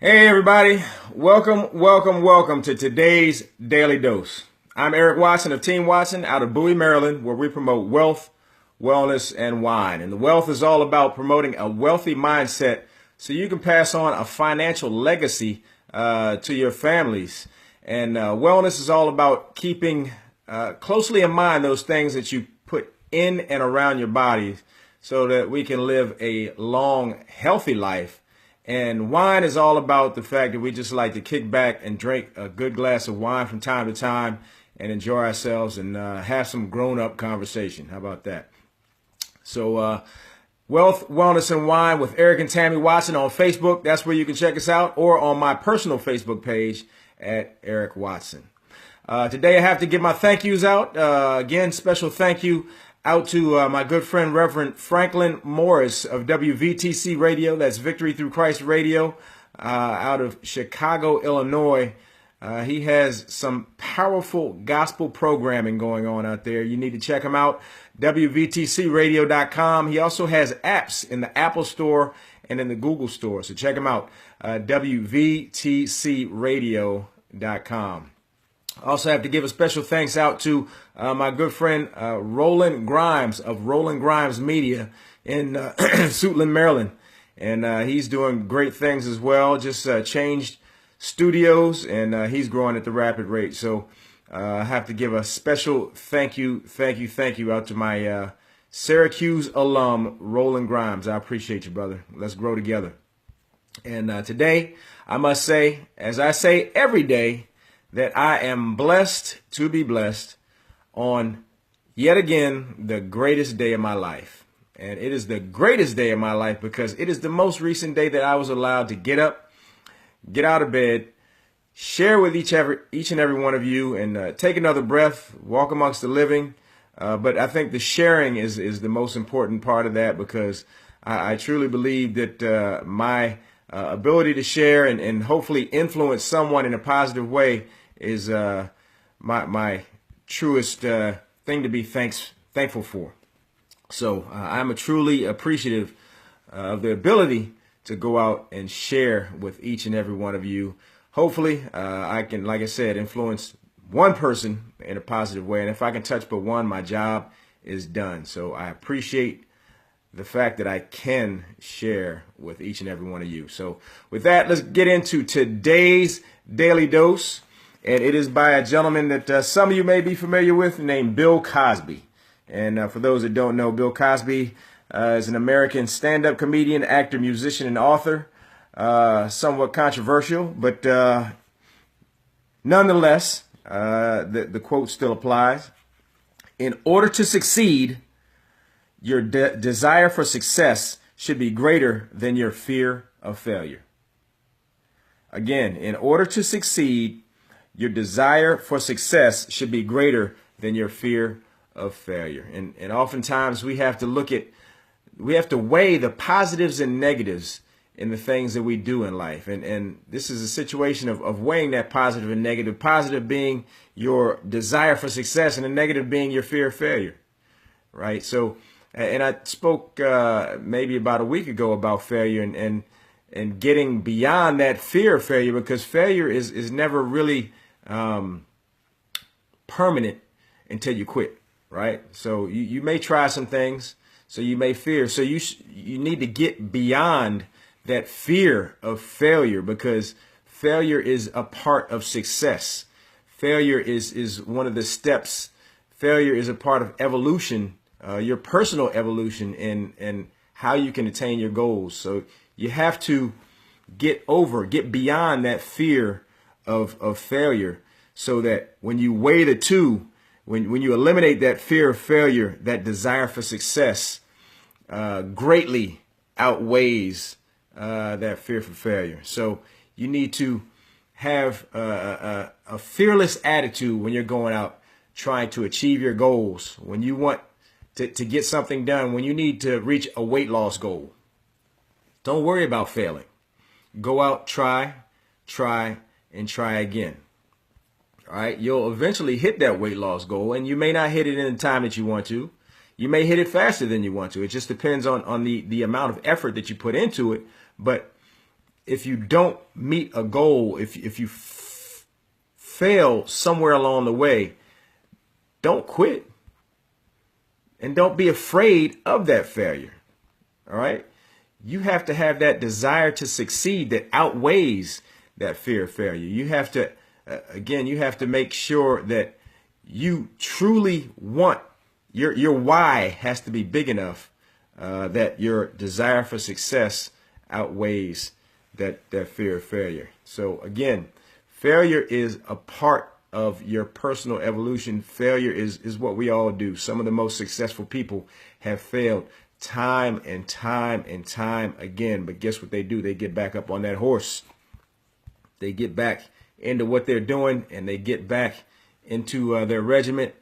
Hey everybody, welcome to today's Daily Dose. I'm Eric Watson of Team Watson out of Bowie, Maryland, where we promote wealth, wellness, and wine. And the wealth is all about promoting a wealthy mindset so you can pass on a financial legacy to your families. And wellness is all about keeping closely in mind those things that you put in and around your body so that we can live a long, healthy life. And wine is all about the fact that we just like to kick back and drink a good glass of wine from time to time and enjoy ourselves and have some grown-up conversation. How about that? So Wealth, Wellness, and Wine with Eric and Tammy Watson on Facebook. That's where you can check us out, or on my personal Facebook page at Eric Watson. Today I have to give my thank yous out. Again, special thank you out to my good friend, Reverend Franklin Morris of WVTC Radio. That's Victory Through Christ Radio out of Chicago, Illinois. He has some powerful gospel programming going on out there. You need to check him out, WVTCradio.com. He also has apps in the Apple Store and in the Google Store. So check him out, WVTCradio.com. I also have to give a special thanks out to my good friend Roland Grimes of Roland Grimes Media in Suitland, Maryland. And he's doing great things as well. Just changed studios, and he's growing at the rapid rate. So I have to give a special thank you out to my Syracuse alum, Roland Grimes. I appreciate you, brother. Let's grow together. And today, I must say, as I say every day, that I am blessed to be blessed on yet again the greatest day of my life. And it is the greatest day of my life because it is the most recent day that I was allowed to get up, get out of bed, share with each and every one of you, and take another breath, walk amongst the living. But I think the sharing is the most important part of that, because I truly believe that my ability to share and hopefully influence someone in a positive way is my truest thing to be thankful for. So I'm truly appreciative of the ability to go out and share with each and every one of you. Hopefully I can, like I said, influence one person in a positive way. And if I can touch but one, my job is done. So I appreciate the fact that I can share with each and every one of you. So with that, let's get into today's Daily Dose. And it is by a gentleman that some of you may be familiar with, named Bill Cosby. And for those that don't know, Bill Cosby is an American stand-up comedian, actor, musician, and author. Somewhat controversial, but nonetheless, the quote still applies. In order to succeed, your desire for success should be greater than your fear of failure. Again, in order to succeed, your desire for success should be greater than your fear of failure. And oftentimes we have to weigh the positives and negatives in the things that we do in life. And this is a situation of weighing that positive and negative, positive being your desire for success and the negative being your fear of failure, right? So, and I spoke maybe about a week ago about failure and getting beyond that fear of failure, because failure is never really permanent until you quit, right? So you may try some things, so you may fear. So you need to get beyond that fear of failure, because failure is a part of success. Failure is one of the steps. Failure is a part of evolution, your personal evolution, and how you can attain your goals. So you have to get beyond that fear of failure, so that when you weigh the two, when you eliminate that fear of failure, that desire for success greatly outweighs that fear for failure. So you need to have a fearless attitude when you're going out trying to achieve your goals, when you want to get something done, when you need to reach a weight loss goal. Don't worry about failing. Go out, try, and try again. All right, you'll eventually hit that weight loss goal, and you may not hit it in the time that you want to. You may hit it faster than you want to. It just depends on the amount of effort that you put into it. But if you don't meet a goal, if you fail somewhere along the way, don't quit. And don't be afraid of that failure. All right. You have to have that desire to succeed that outweighs that fear of failure. You have to, again, you have to make sure that you truly want your why has to be big enough that your desire for success outweighs that fear of failure. So again, failure is a part of your personal evolution. Failure is what we all do. Some of the most successful people have failed time and time and time again. But guess what they do? They get back up on that horse. They get back into what they're doing, and they get back into their regiment,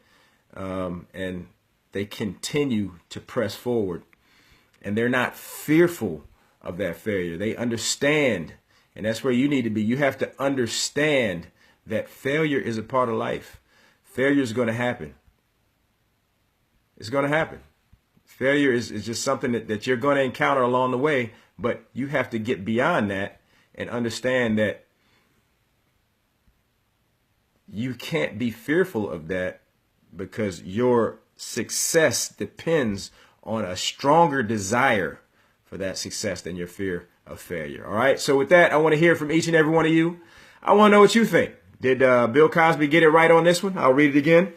and they continue to press forward. And they're not fearful of that failure. They understand, and that's where you need to be. You have to understand that failure is a part of life. Failure is going to happen. It's going to happen. Failure is just something that you're going to encounter along the way, but you have to get beyond that and understand that you can't be fearful of that, because your success depends on a stronger desire for that success than your fear of failure. All right. So with that, I want to hear from each and every one of you. I want to know what you think. Did Bill Cosby get it right on this one? I'll read it again.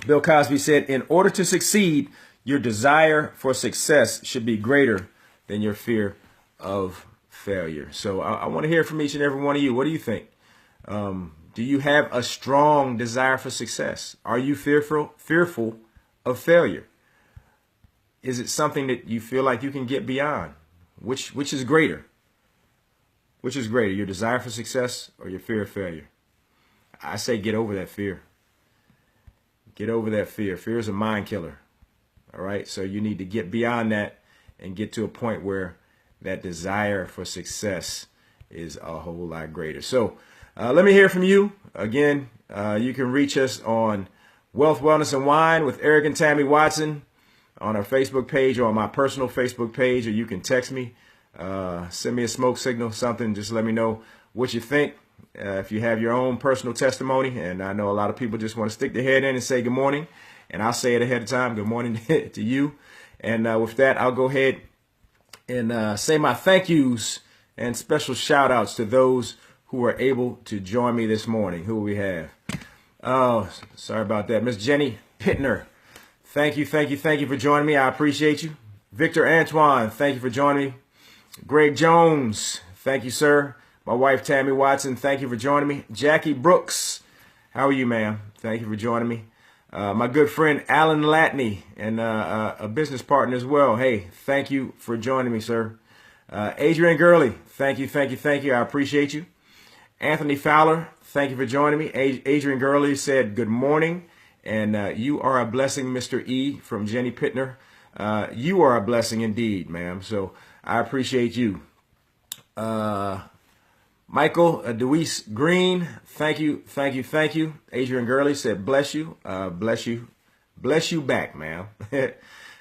Bill Cosby said, in order to succeed, your desire for success should be greater than your fear of failure. So I want to hear from each and every one of you. What do you think? Do you have a strong desire for success? Are you fearful of failure? Is it something that you feel like you can get beyond? Which is greater? Which is greater, your desire for success or your fear of failure? I say get over that fear. Get over that fear. Fear is a mind killer. All right. So you need to get beyond that and get to a point where that desire for success is a whole lot greater. So let me hear from you. Again, you can reach us on Wealth, Wellness, and Wine with Eric and Tammy Watson on our Facebook page or on my personal Facebook page, or you can text me, send me a smoke signal, something. Just let me know what you think. If you have your own personal testimony, and I know a lot of people just want to stick their head in and say good morning, and I'll say it ahead of time, good morning to you. And with that, I'll go ahead and say my thank yous and special shout outs to those who were able to join me this morning. Who we have? Oh, sorry about that. Miss Jenny Pittner. Thank you for joining me. I appreciate you. Victor Antoine, thank you for joining me. Greg Jones, thank you, sir. My wife, Tammy Watson, thank you for joining me. Jackie Brooks, how are you, ma'am? Thank you for joining me. My good friend, Alan Latney, and a business partner as well. Hey, thank you for joining me, sir. Adrian Gurley, thank you. I appreciate you. Anthony Fowler, thank you for joining me. Adrian Gurley said good morning, and you are a blessing, Mr. E from Jenny Pittner. You are a blessing indeed, ma'am. So I appreciate you. Michael Deweese Green, thank you. Adrian Gurley said bless you, bless you back, ma'am.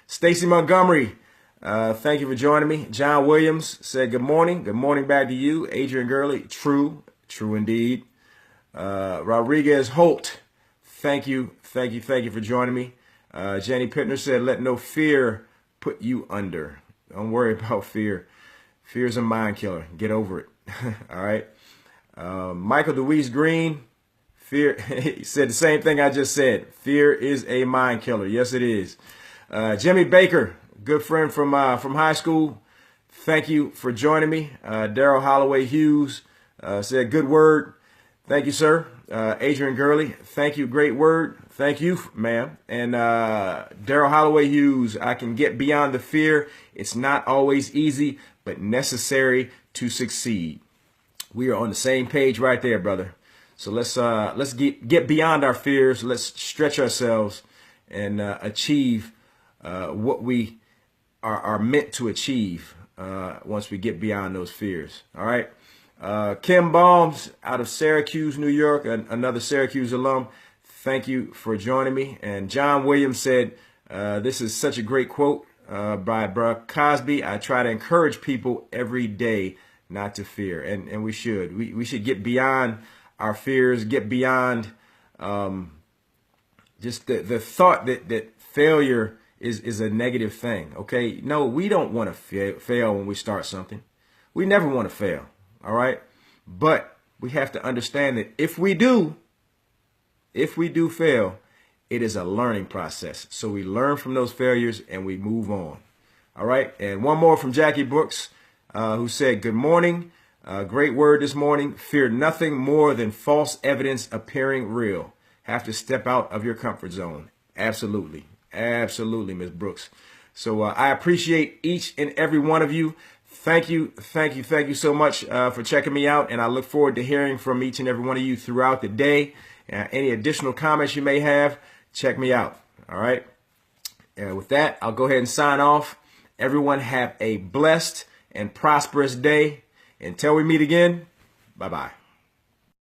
Stacy Montgomery, thank you for joining me. John Williams said good morning back to you. Adrian Gurley, true indeed. Rodriguez Holt, thank you for joining me. Jenny Pittner said let no fear put you under. Don't worry about fear. Fear is a mind killer. Get over it. All right. Michael Deweese Green, fear. He said the same thing I just said. Fear is a mind killer. Yes, it is. Jimmy Baker, good friend from high school. Thank you for joining me. Daryl Holloway Hughes said good word. Thank you, sir. Adrian Gurley, thank you. Great word. Thank you, ma'am. And Daryl Holloway Hughes, I can get beyond the fear. It's not always easy, but necessary to succeed. We are on the same page right there, brother. So let's get beyond our fears. Let's stretch ourselves and achieve what we are meant to achieve once we get beyond those fears. All right. Kim Balms out of Syracuse, New York, another Syracuse alum. Thank you for joining me. And John Williams said, this is such a great quote by Bill Cosby. I try to encourage people every day not to fear. And we should. We should get beyond our fears, get beyond just the thought that failure is a negative thing. Okay, no, we don't want to fail when we start something. We never want to fail. All right, but we have to understand that if we do fail, it is a learning process. So we learn from those failures and we move on. All right, and one more from Jackie Brooks, who said, "Good morning. Great word this morning. Fear nothing more than false evidence appearing real. Have to step out of your comfort zone." Absolutely. Absolutely, Ms. Brooks. So I appreciate each and every one of you. Thank you so much for checking me out. And I look forward to hearing from each and every one of you throughout the day. Any additional comments you may have, check me out. All right. With that, I'll go ahead and sign off. Everyone have a blessed and prosperous day. Until we meet again, bye-bye.